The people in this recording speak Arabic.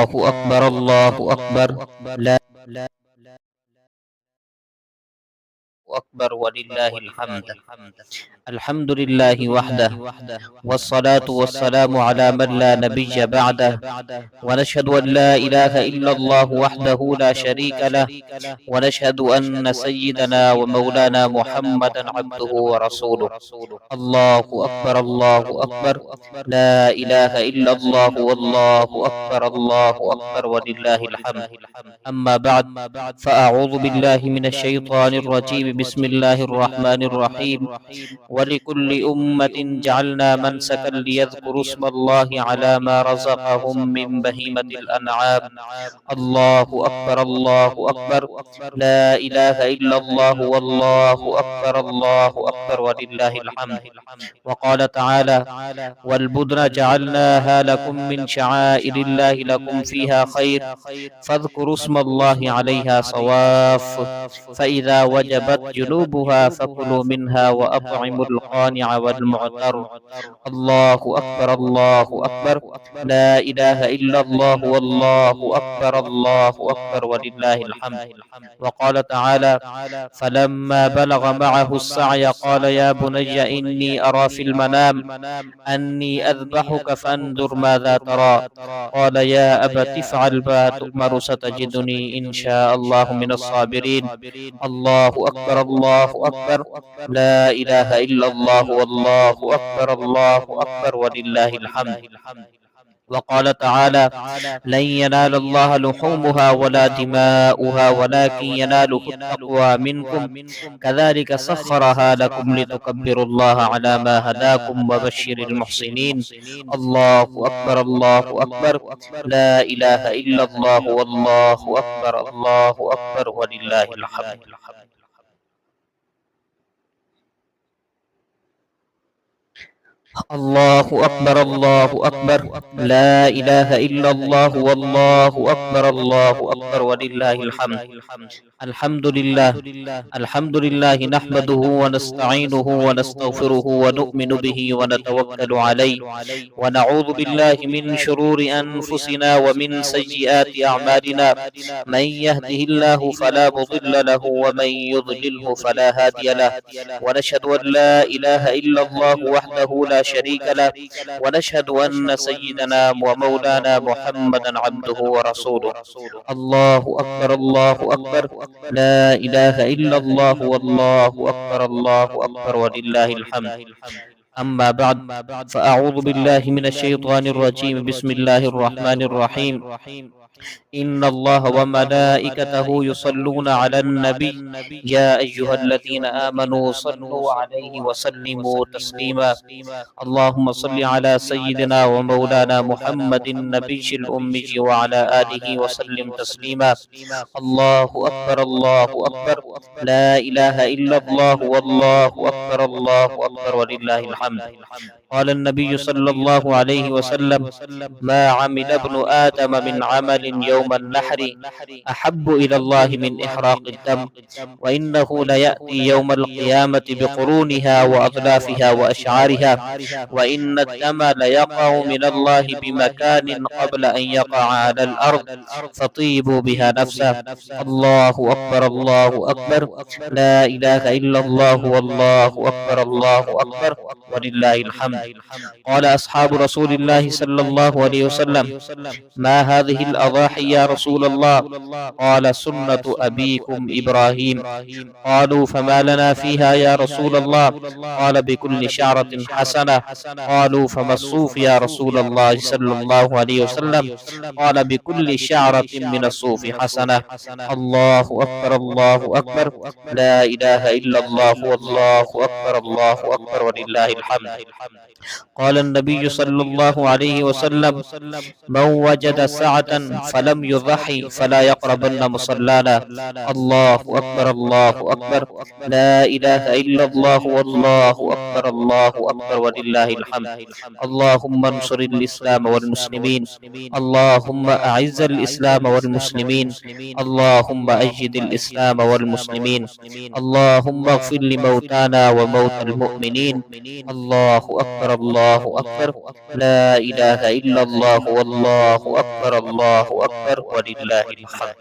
أكبر الله أكبر لا أكبر ولله الحمد. الحمد لله وحده، والصلاة والسلام على من لا نبي بعده، ونشهد أن لا إله إلا الله وحده لا شريك له، ونشهد أن سيدنا ومولانا محمدا عبده ورسوله. الله أكبر الله أكبر لا إله إلا الله والله أكبر الله أكبر ولله الحمد. أما بعد، فأعوذ بالله من الشيطان الرجيم. بسم الله الرحمن الرحيم. ولكل أمة جعلنا منسكا ليذكروا اسم الله على ما رزقهم من بهيمة الأنعام. الله أكبر الله أكبر لا إله إلا الله والله أكبر الله أكبر ولله الحمد. وقال تعالى: والبدن جعلناها لكم من شعائر الله لكم فيها خير فاذكروا اسم الله عليها صواف، فإذا وجبت جنوبها فكلوا منها وأطعموا القانع والمعتر. الله أكبر الله أكبر لا إله إلا الله والله أكبر الله أكبر ولله الحمد. وقال تعالى: فلما بلغ معه السعي قال يا بني إني أرى في المنام أني أذبحك فانظر ماذا ترى. قال يا أبت افعل ما تؤمر ستجدني إن شاء الله من الصابرين. الله أكبر الله أكبر لا إله إلا الله والله أكبر الله أكبر ولله الحمد. وقال تعالى: لن ينال الله لحومها ولا دماؤها ولكن يناله التقوى منكم كذلك سخرها لكم لتكبروا الله على ما هداكم وبشر المحسنين. الله أكبر الله أكبر لا إله إلا الله والله أكبر الله أكبر ولله الحمد. الله أكبر الله أكبر لا إله إلا الله والله أكبر الله أكبر ولله الحمد. الحمد لله الحمد لله نحمده ونستعينه ونستغفره ونؤمن به ونتوكل عليه، ونعوذ بالله من شرور أنفسنا ومن سيئات أعمالنا. من يهده الله فلا مضل له ومن يضلله فلا هادي له، ونشهد أن لا إله إلا الله وحده لا شريك له، ونشهد أن سيدنا ومولانا محمدا عبده ورسوله. الله أكبر الله أكبر لا إله إلا الله والله أكبر الله أكبر ولله الحمد. أما بعد، فأعوذ بالله من الشيطان الرجيم. بسم الله الرحمن الرحيم. إن الله وملائكته يصلون على النبي يا أيها الذين آمنوا صلوا عليه وسلموا تسليما. اللهم صل على سيدنا ومولانا محمد النبي الأمي وعلى آله وسلم تسليما. الله أكبر الله أكبر لا إله إلا الله والله أكبر الله أكبر ولله الحمد. قال النبي صلى الله عليه وسلم: ما عمل ابن آدم من عمل يوم النحر أحب إلى الله من إحراق الدم، وإنه ليأتي يوم القيامة بقرونها وأضلافها وأشعارها، وإن الدم ليقع من الله بمكان قبل أن يقع على الأرض فطيبوا بها نفسه. الله أكبر الله أكبر لا إله إلا الله والله أكبر الله أكبر ولله الحمد. قال أصحاب رسول الله صلى الله عليه وسلم: ما هذه الأضاحي يا رسول الله؟ قال: سنة أبيكم إبراهيم. قالوا: فما لنا فيها يا رسول الله؟ قال: بكل شعرة حسنة. قالوا: فما الصوف يا رسول الله صلى الله عليه وسلم؟ قال: بكل شعرة من الصوف حسنة. الله أكبر الله أكبر لا إله إلا الله والله أكبر الله أكبر ولله الحمد. قال النبي صلى الله عليه وسلم: من وجد سعة فلم يضحي فلا يقربن مصلانا. الله أكبر الله أكبر لا إله إلا الله والله أكبر الله أكبر ولله الحمد. اللهم انصر الإسلام والمسلمين، اللهم أعز الإسلام والمسلمين، اللهم أيد الإسلام والمسلمين، اللهم اغفر لموتانا وموتى المؤمنين. الله أكبر الله أكبر لا إله إلا الله والله أكبر ولله الحمد